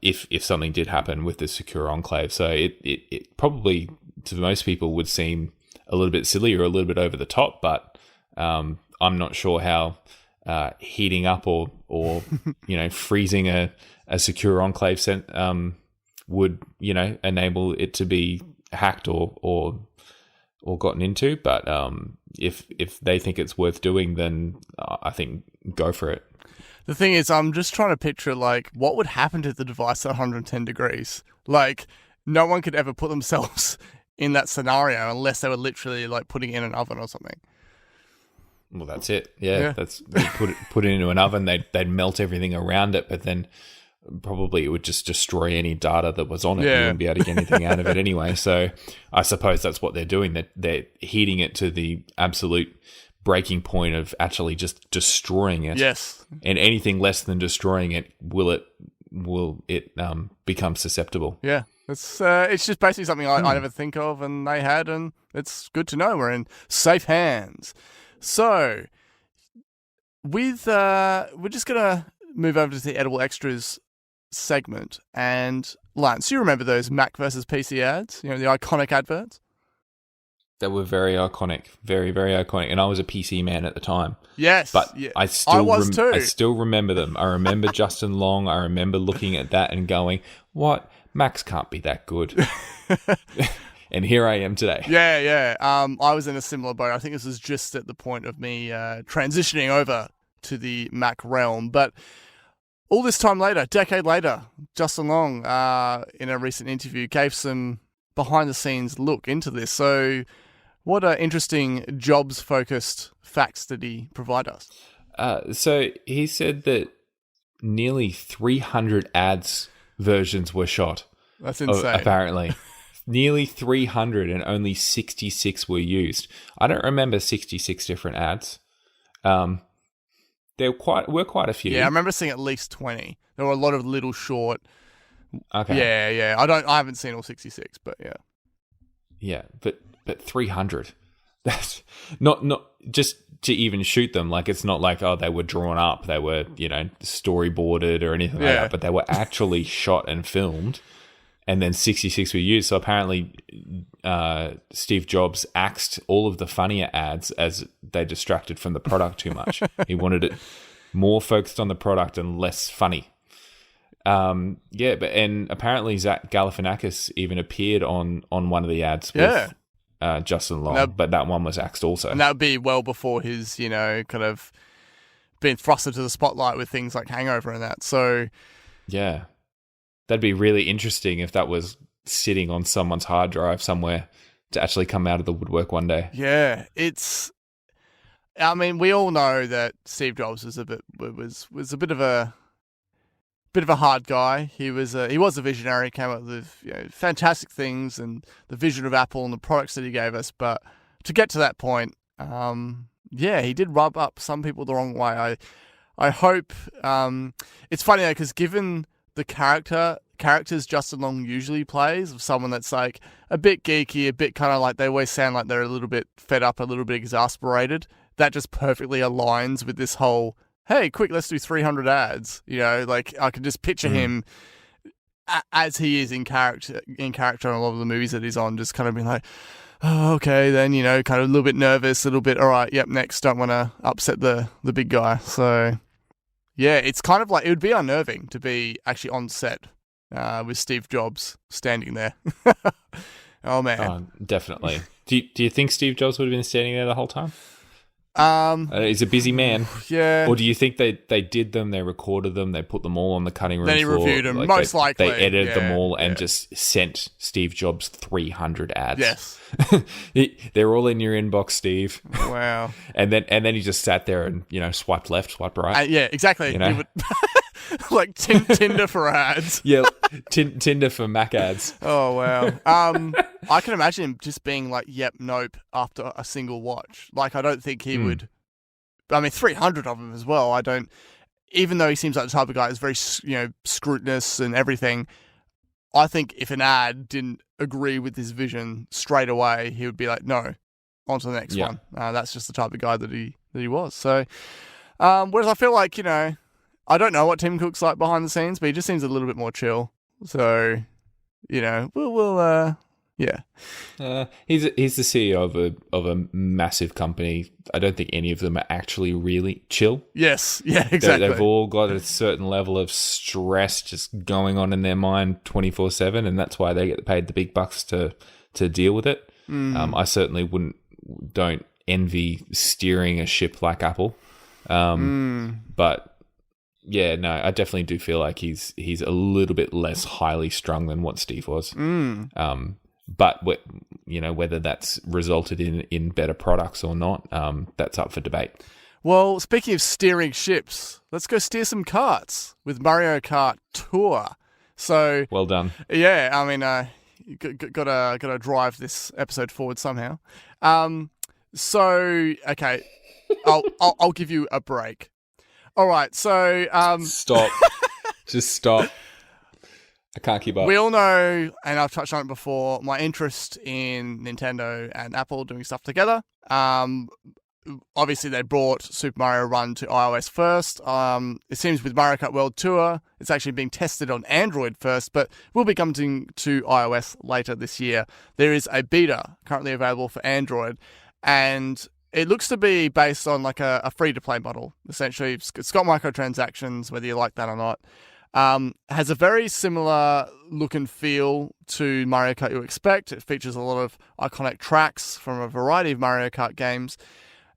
if something did happen with the secure enclave. So it probably to most people would seem a little bit silly or a little bit over the top, but I'm not sure how heating up or freezing a secure enclave would enable it to be hacked or gotten into. But if they think it's worth doing, then I think go for it. The thing is, I'm just trying to picture what would happen to the device at 110 degrees. No one could ever put themselves in that scenario unless they were literally putting it in an oven or something. Well, that's it. Yeah. That's put it into an oven. They'd melt everything around it, but then probably it would just destroy any data that was on it. You wouldn't be able to get anything out of it anyway. So I suppose that's what they're doing. That they're heating it to the absolute breaking point of actually just destroying it. Yes. And anything less than destroying it, will it become susceptible? Yeah. It's just basically something I never think of, and they had, and it's good to know we're in safe hands. So, we're just gonna move over to the edible extras segment. And Lance, you remember those Mac versus PC ads? The iconic adverts. That were very iconic, very, very iconic. And I was a PC man at the time. Yes, but I was too. I still remember them. I remember Justin Long. I remember looking at that and going, "What? Macs can't be that good." And here I am today. Yeah. I was in a similar boat. I think this was just at the point of me transitioning over to the Mac realm. But all this time later, a decade later, Justin Long, in a recent interview, gave some behind-the-scenes look into this. So what interesting jobs-focused facts did he provide us? So he said that nearly 300 ads versions were shot. That's insane. Apparently. Nearly 300 and only 66 were used. I don't remember 66 different ads. There were quite a few. Yeah, I remember seeing at least 20. There were a lot of little short. Okay. Yeah. I haven't seen all 66, but yeah. Yeah, but 300. That's not just to even shoot them. Like, it's not like, oh, they were drawn up, they were, storyboarded or anything like that, but they were actually shot and filmed, and then 66 were used. So apparently Steve Jobs axed all of the funnier ads as they distracted from the product too much. He wanted it more focused on the product and less funny. And apparently Zach Galifianakis even appeared on one of the ads with Justin Long, but that one was axed also. And that would be well before his, kind of being thrust into the spotlight with things like Hangover and that. So, yeah, that'd be really interesting if that was sitting on someone's hard drive somewhere to actually come out of the woodwork one day. Yeah, we all know that Steve Jobs was a bit of a hard guy. He was a visionary, came up with fantastic things and the vision of Apple and the products that he gave us. But to get to that point, he did rub up some people the wrong way. I hope it's funny though, because given the characters Justin Long usually plays, of someone that's like a bit geeky, a bit kind of like they always sound like they're a little bit fed up, a little bit exasperated, that just perfectly aligns with this whole, hey, quick, let's do 300 ads. Like I can just picture him as he is in character in a lot of the movies that he's on, just kind of being like, oh, okay, then, kind of a little bit nervous, a little bit, all right, yep, next, don't want to upset the big guy. So, yeah, it's kind of like, it would be unnerving to be actually on set with Steve Jobs standing there. Oh, man. Oh, definitely. Do you think Steve Jobs would have been standing there the whole time? He's a busy man. Yeah. Or do you think they did them, they recorded them, they put them all on the cutting room floor? Then he reviewed them, most likely. They edited them all and just sent Steve Jobs 300 ads. Yes. They're all in your inbox, Steve. Wow. and then he just sat there and, swiped left, swiped right. Yeah, exactly. He would like Tinder for ads. Yeah, Tinder for Mac ads. Oh, wow. I can imagine him just being like, yep, nope, after a single watch. Like, I don't think he would. 300 of them as well. Even though he seems like the type of guy who's very, scrutinous and everything, I think if an ad didn't agree with his vision straight away, he would be like, no, on to the next one. That's just the type of guy that he was. So, whereas I feel like, I don't know what Tim Cook's like behind the scenes, but he just seems a little bit more chill. So, we'll yeah. He's the CEO of a massive company. I don't think any of them are actually really chill. Yes, yeah, exactly. They've all got a certain level of stress just going on in their mind 24/7, and that's why they get paid the big bucks to deal with it. I certainly don't envy steering a ship like Apple. But yeah, no, I definitely do feel like he's a little bit less highly strung than what Steve was. But whether that's resulted in better products or not, that's up for debate. Well, speaking of steering ships, let's go steer some karts with Mario Kart Tour. So well done. Yeah, gotta drive this episode forward somehow. Okay, I'll give you a break. All right, so stop. Just stop. I can't keep up. We all know, and I've touched on it before, my interest in Nintendo and Apple doing stuff together. Obviously, they brought Super Mario Run to iOS first. It seems with Mario Kart World Tour, it's actually being tested on Android first, but will be coming to iOS later this year. There is a beta currently available for Android, and it looks to be based on like a free-to-play model. Essentially, it's got microtransactions, whether you like that or not. Has a very similar look and feel to Mario Kart you expect. It features a lot of iconic tracks from a variety of Mario Kart games.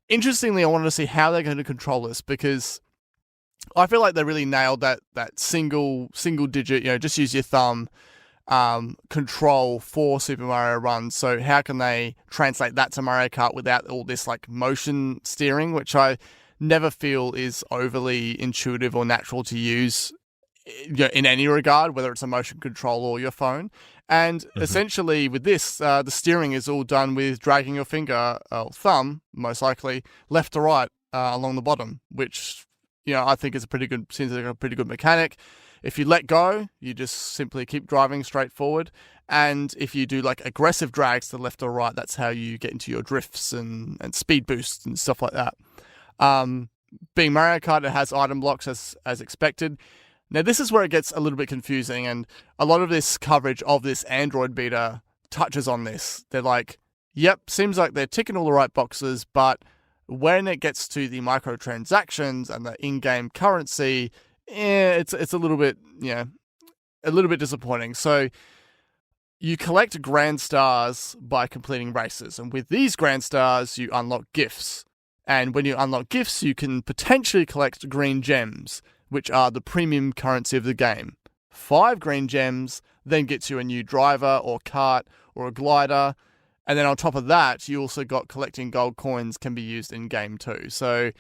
Interestingly, I wanted to see how they're going to control this, because I feel like they really nailed that single digit, just use your thumb control for Super Mario Run. So how can they translate that to Mario Kart without all this like motion steering, which I never feel is overly intuitive or natural to use in any regard, whether it's a motion control or your phone. And essentially with this, the steering is all done with dragging your finger, thumb, most likely, left to right along the bottom, which, I think seems like a pretty good mechanic. If you let go, you just simply keep driving straight forward. And if you do like aggressive drags to the left or right, that's how you get into your drifts and speed boosts and stuff like that. Being Mario Kart, it has item blocks as expected. Now, this is where it gets a little bit confusing, and a lot of this coverage of this Android beta touches on this. They're like, yep, seems like they're ticking all the right boxes, but when it gets to the microtransactions and the in-game currency, it's a little bit, a little bit disappointing. So you collect Grand Stars by completing races, and with these Grand Stars, you unlock gifts. And when you unlock gifts, you can potentially collect green gems, which are the premium currency of the game. 5 green gems then gets you a new driver or kart or a glider. And then on top of that, you also got collecting gold coins can be used in game too. So,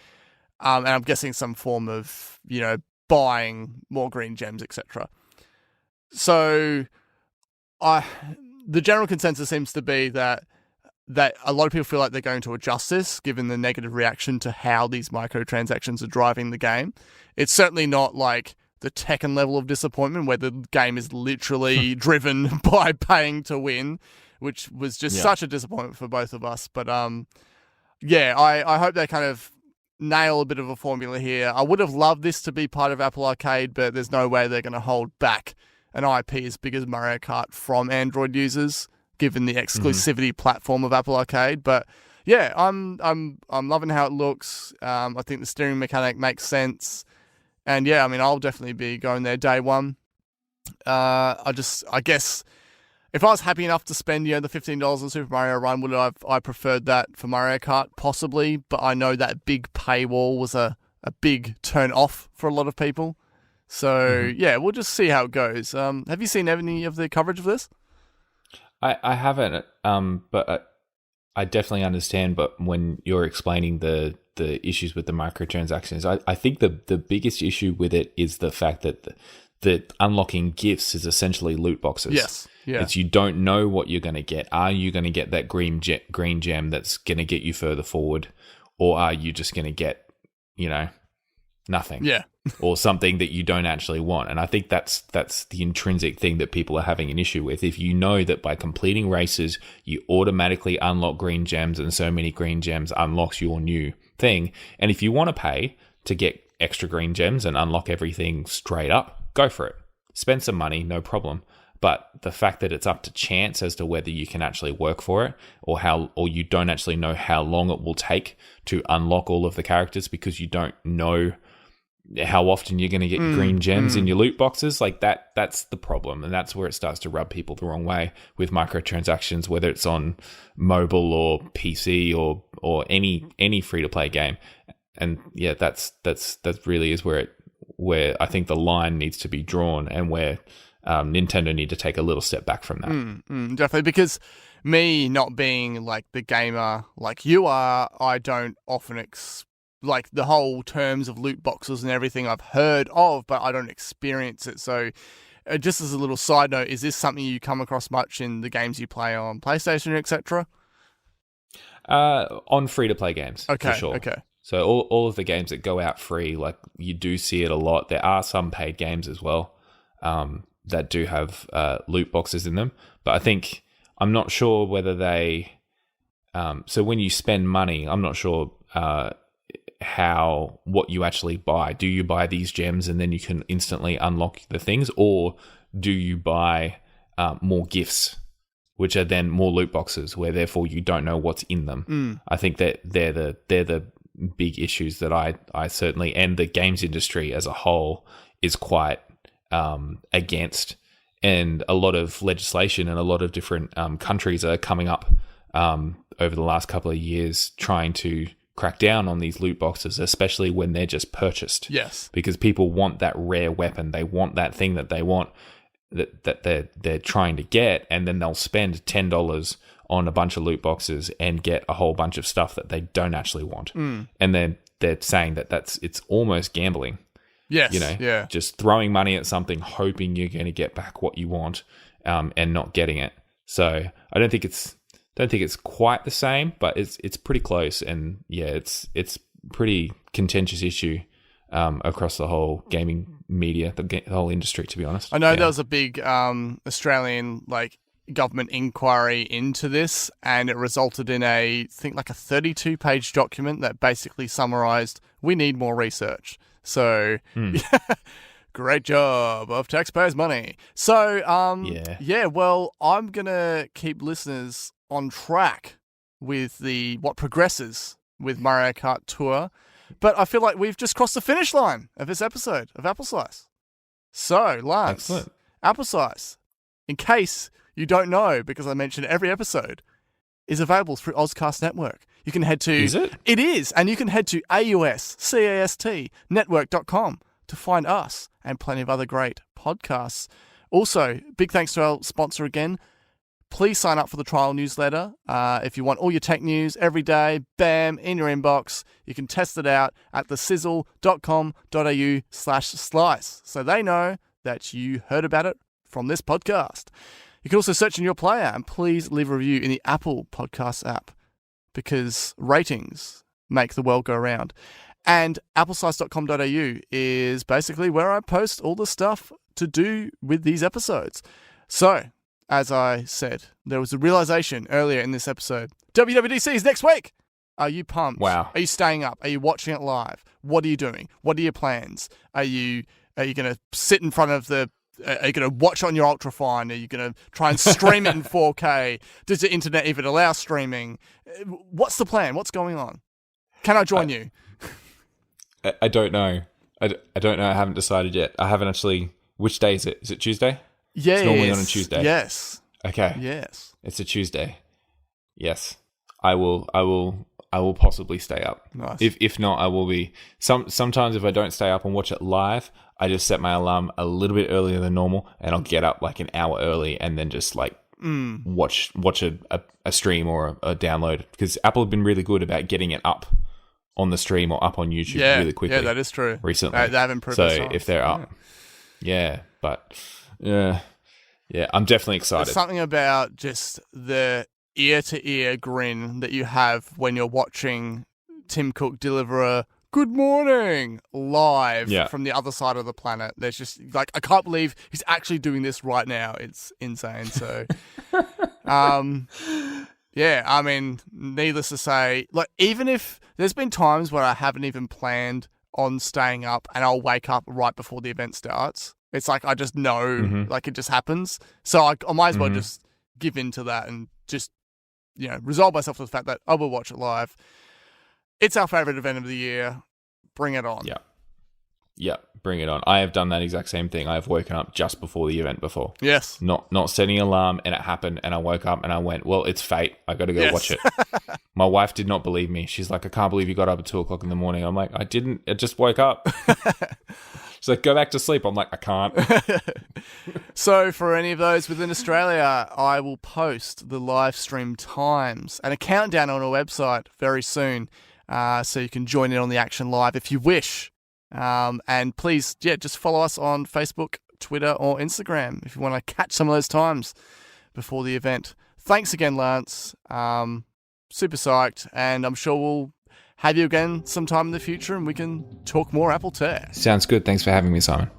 and I'm guessing some form of, buying more green gems, etc. So, the general consensus seems to be that a lot of people feel like they're going to adjust this, given the negative reaction to how these microtransactions are driving the game. It's certainly not like the Tekken level of disappointment, where the game is literally driven by paying to win, which was just such a disappointment for both of us. But I hope they kind of nail a bit of a formula here. I would have loved this to be part of Apple Arcade, but there's no way they're going to hold back an IP as big as Mario Kart from Android users, given the exclusivity platform of Apple Arcade. But yeah, I'm loving how it looks. I think the steering mechanic makes sense. And yeah, I'll definitely be going there day one. I guess if I was happy enough to spend, the $15 on Super Mario Run, would I preferred that for Mario Kart? Possibly, but I know that big paywall was a big turn off for a lot of people. So yeah, we'll just see how it goes. Have you seen any of the coverage of this? I haven't, but I definitely understand. But when you're explaining the issues with the microtransactions, I think the biggest issue with it is the fact that the unlocking gifts is essentially loot boxes. Yes, yeah. It's you don't know what you're going to get. Are you going to get that green gem that's going to get you further forward, or are you just going to get, nothing? Yeah. Or something that you don't actually want. And I think that's the intrinsic thing that people are having an issue with. If you know that by completing races, you automatically unlock green gems, and so many green gems unlocks your new thing. And if you want to pay to get extra green gems and unlock everything straight up, go for it. Spend some money, no problem. But the fact that it's up to chance as to whether you can actually work for it, or you don't actually know how long it will take to unlock all of the characters, because you don't know how often you're going to get green gems in your loot boxes, like that's the problem. And that's where it starts to rub people the wrong way with microtransactions, whether it's on mobile or PC or any free-to-play game. And yeah, that really is where I think the line needs to be drawn, and where Nintendo need to take a little step back from that. Definitely, because me not being like the gamer like you are, I don't often like the whole terms of loot boxes and everything I've heard of, but I don't experience it. So just as a little side note, is this something you come across much in the games you play on PlayStation, etc.? On free-to-play games, okay, for sure. Okay. So all of the games that go out free, like you do see it a lot. There are some paid games as well that do have loot boxes in them. But I'm not sure whether they... so when you spend money, I'm not sure... what you actually buy. Do you buy these gems and then you can instantly unlock the things, or do you buy more gifts, which are then more loot boxes, where therefore you don't know what's in them? I think that they're the big issues that I certainly, and the games industry as a whole, is quite against. And a lot of legislation and a lot of different countries are coming up over the last couple of years trying to crack down on these loot boxes, especially when they're just purchased. Yes. Because people want that rare weapon. They want that thing that they want, that they're trying to get, and then they'll spend $10 on a bunch of loot boxes and get a whole bunch of stuff that they don't actually want. And then they're saying that it's almost gambling. Yes. Just throwing money at something, hoping you're going to get back what you want, and not getting it. So I don't think it's quite the same, but it's pretty close. And yeah, it's pretty contentious issue across the whole gaming media, the whole industry, to be honest. I know there was a big Australian government inquiry into this, and it resulted in I think a 32-page document that basically summarized, we need more research. So, great job of taxpayers' money. So, well, I'm going to keep listeners on track with what progresses with Mario Kart Tour. But I feel like we've just crossed the finish line of this episode of Apple Slice. So, Lance, excellent. Apple Slice, in case you don't know, because I mention every episode, is available through Ozcast Network. You can head to... Is it? It is. And you can head to AUSCASTnetwork.com to find us and plenty of other great podcasts. Also, big thanks to our sponsor again. Please sign up for the trial newsletter. If you want all your tech news every day, bam, in your inbox. You can test it out at thesizzle.com.au/slice. So they know that you heard about it from this podcast. You can also search in your player and please leave a review in the Apple Podcasts app, because ratings make the world go round. And appleslice.com.au is basically where I post all the stuff to do with these episodes. So, as I said, there was a realization earlier in this episode. WWDC is next week. Are you pumped? Wow. Are you staying up? Are you watching it live? What are you doing? What are your plans? Are you going to sit in front of the... Are you going to watch on your Ultrafine? Are you going to try and stream it in 4K? Does the internet even allow streaming? What's the plan? What's going on? Can I join you? I don't know. I don't know. I haven't decided yet. I haven't actually... Which day is it? Is it Tuesday? Yes. It's normally on a Tuesday. Yes. Okay. Yes. It's a Tuesday. Yes. I will possibly stay up. Nice. If not, I will be... Sometimes if I don't stay up and watch it live, I just set my alarm a little bit earlier than normal, and I'll get up an hour early and then just watch a stream or a download, because Apple have been really good about getting it up on the stream or up on YouTube really quickly. Yeah, that is true. Recently. They have improved. So if they're up, but I'm definitely excited. There's something about just the ear-to-ear grin that you have when you're watching Tim Cook deliver a good morning live from the other side of the planet. There's just I can't believe he's actually doing this right now. It's insane. So, I mean, needless to say, even if there's been times where I haven't even planned on staying up and I'll wake up right before the event starts. It's I just know, it just happens. So I might as well just give in to that and just, resolve myself to the fact that I will watch it live. It's our favorite event of the year. Bring it on. Yeah, bring it on. I have done that exact same thing. I've woken up just before the event before. Yes. Not setting an alarm, and it happened, and I woke up and I went, well, it's fate. I got to go watch it. My wife did not believe me. She's like, I can't believe you got up at 2:00 in the morning. I'm like, I didn't. I just woke up. She's like, go back to sleep. I'm like, I can't. So for any of those within Australia, I will post the live stream times and a countdown on our website very soon. So you can join in on the action live if you wish. And please, just follow us on Facebook, Twitter, or Instagram if you want to catch some of those times before the event. Thanks again, Lance. Super psyched, and I'm sure we'll have you again sometime in the future and we can talk more Apple tech. Sounds good. Thanks for having me, Simon.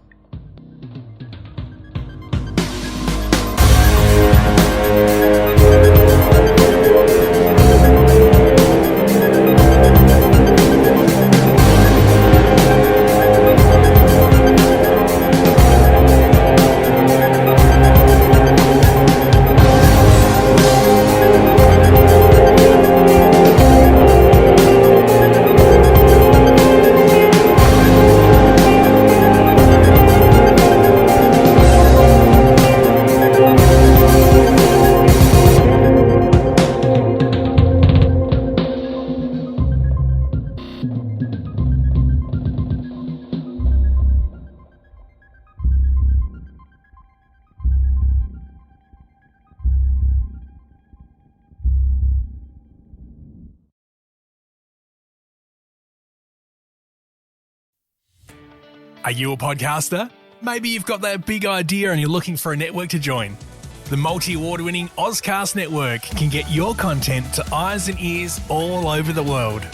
Are you a podcaster? Maybe you've got that big idea and you're looking for a network to join. The multi-award winning Ozcast Network can get your content to eyes and ears all over the world.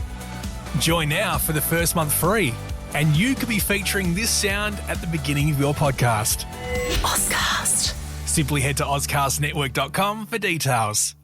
Join now for the first month free, and you could be featuring this sound at the beginning of your podcast. Ozcast. Simply head to ozcastnetwork.com for details.